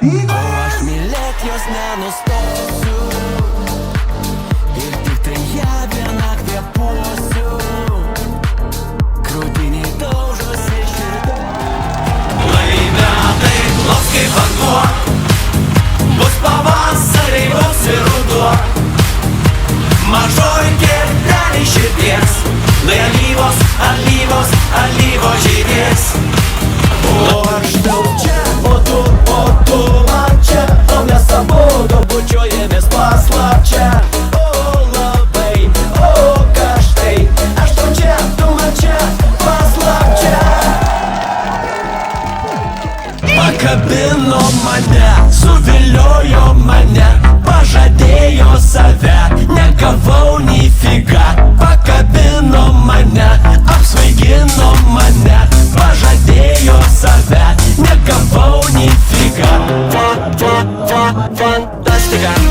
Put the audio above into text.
O aš mylėt jos nenustosiu, ir tik tai ją vieną kvėpuosiu. Krūtiniai daužosi širdis. Lai metai plos kaip vanduo, bus pavasariai, bus ir ruduo. Mažoj kertelėj širdies, lai alyvos, alyvos, alyvos žydės. O aš tau čia, o tu man čia, o mes abudu bučiuojamės paslapčia. O labai, o karštai, aš tau čia, tu man čia, paslapčia. Pakabino mane, suviliojo mane, pažadėjo save, negavau nei figa. Pakabino mane, apsvaigino mane, pažadėjo save, negavau nei figa. Fantastika.